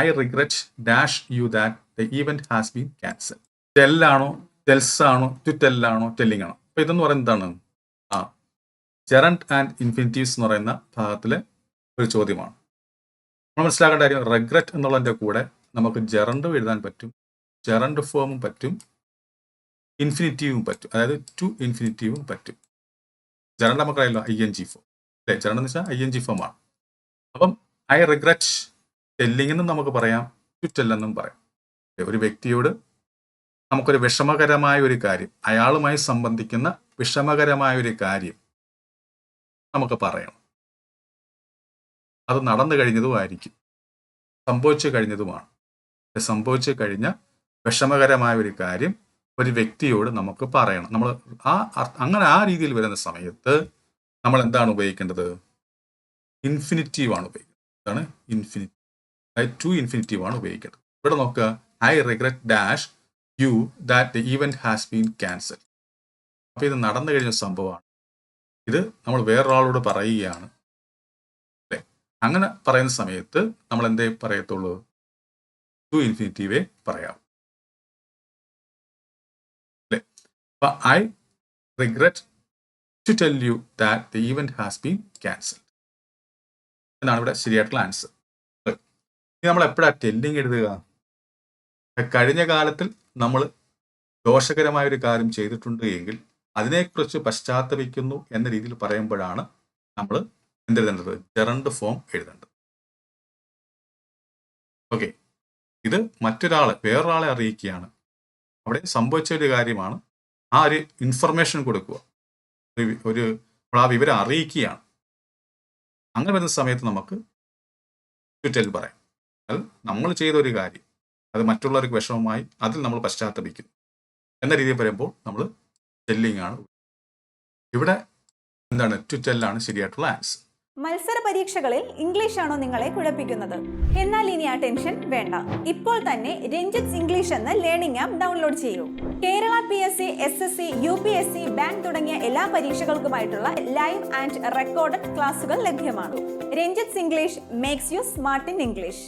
I regret dash you that the event has been cancel. ടെല്ലാണോ, tells ആണോ, to ടെല്ലാണോ, telling ആണോ? അപ്പൊ ഇതെന്ന് പറയുന്നത് എന്താണ്? ജെറണ്ട് ആൻഡ് ഇൻഫിനിറ്റീവ്സ് എന്ന് പറയുന്ന ഭാഗത്തിലെ ഒരു ചോദ്യമാണ്. നമ്മൾ മനസ്സിലാക്കേണ്ട കാര്യം, റിഗ്രറ്റ് എന്നുള്ളതിൻ്റെ കൂടെ നമുക്ക് ജെറണ്ടും എഴുതാൻ പറ്റും, ജെറണ്ട് ഫോമും പറ്റും, ഇൻഫിനിറ്റീവും പറ്റും, അതായത് ടു ഇൻഫിനിറ്റീവും പറ്റും. ജെറണ്ട് നമുക്കറിയാലോ ING ഫോം അല്ലേ? ജെറണ്ട് എന്ന് വെച്ചാൽ ING ഫോം ആണ്. അപ്പം ഐ റിഗ്രറ്റ് ടെല്ലിംഗ് എന്നും നമുക്ക് പറയാം, ടു ടെൽ എന്നും പറയാം. ഒരു വ്യക്തിയോട് നമുക്കൊരു വിഷമകരമായ ഒരു കാര്യം, അയാളുമായി സംബന്ധിക്കുന്ന വിഷമകരമായ ഒരു കാര്യം നമുക്ക് പറയണം. അത് നടന്നു കഴിഞ്ഞതുമായിരിക്കും, സംഭവിച്ചു കഴിഞ്ഞതുമാണ്. സംഭവിച്ചു കഴിഞ്ഞ വിഷമകരമായ ഒരു കാര്യം ഒരു വ്യക്തിയോട് നമുക്ക് പറയണം. നമ്മൾ അങ്ങനെ ആ രീതിയിൽ വരുന്ന സമയത്ത് നമ്മൾ എന്താണ് ഉപയോഗിക്കേണ്ടത്? ഇൻഫിനിറ്റീവ് ആണ് ഉപയോഗിക്കുന്നത്. എന്താണ്? ഇൻഫിനിറ്റീവ്, അതായത് ടു ഇൻഫിനിറ്റീവ് ആണ് ഉപയോഗിക്കേണ്ടത്. ഇവിടെ നോക്കുക, I regret dash you that the event has been cancel. അപ്പോൾ ഇത് നടന്നു കഴിഞ്ഞ സംഭവമാണ്. ഇത് നമ്മൾ വേറൊരാളോട് പറയുകയാണ് അല്ലേ? അങ്ങനെ പറയുന്ന സമയത്ത് നമ്മൾ എന്തേ പറയത്തുള്ളൂ? ടു ഇൻഫിനിറ്റീവേ പറയാം അല്ലേ? അപ്പൊ I regret to tell you that the event has been cancel എന്നാണ് ഇവിടെ ശരിയായിട്ടുള്ള ആൻസർ. ഇനി നമ്മൾ എപ്പോഴാണ് ടെല്ലിംഗ് എഴുതുക? കഴിഞ്ഞ കാലത്തിൽ നമ്മൾ ദോഷകരമായ ഒരു കാര്യം ചെയ്തിട്ടുണ്ട് എങ്കിൽ അതിനെക്കുറിച്ച് പശ്ചാത്തപിക്കുന്നു എന്ന രീതിയിൽ പറയുമ്പോഴാണ് നമ്മൾ എന്തെഴുതേണ്ടത്? ജെറണ്ട് ഫോം എഴുതേണ്ടത്. ഓക്കെ, ഇത് വേറൊരാളെ അറിയിക്കുകയാണ്. അവിടെ സംഭവിച്ച ഒരു കാര്യമാണ്, ആ ഒരു ഇൻഫർമേഷൻ കൊടുക്കുക, ആ വിവരം അറിയിക്കുകയാണ്. അങ്ങനെ വരുന്ന സമയത്ത് നമുക്ക് ടു ടെൽ പറയാം. അത് നമ്മൾ ചെയ്ത ഒരു കാര്യം, അത് മറ്റുള്ളവർക്ക് വിഷമമായി, അതിൽ നമ്മൾ പശ്ചാത്തപിക്കുന്നു എന്ന രീതിയിൽ പറയുമ്പോൾ നമ്മൾ ടെല്ലിംഗ് ആണ്. ഇവിടെ എന്താണ്? ടു ടെല്ലാണ് ശരിയായിട്ടുള്ള ആൻസർ. മത്സര പരീക്ഷകളിൽ ഇംഗ്ലീഷ് ആണോ നിങ്ങളെ കുഴപ്പിക്കുന്നത്? എന്നാൽ ഇനി ആ ടെൻഷൻ വേണ്ട. ഇപ്പോൾ തന്നെ രഞ്ജിത്ത് ഇംഗ്ലീഷ് എന്ന ലേണിംഗ് ആപ്പ് ഡൗൺലോഡ് ചെയ്യൂ. Kerala PSC, SSC, UPSC, bank തുടങ്ങിയ എല്ലാ പരീക്ഷകൾക്കുമായിട്ടുള്ള ലൈവ് ആൻഡ് റെക്കോർഡഡ് ക്ലാസുകൾ ലഭ്യമാണ്. Ranjith English makes you smart in English.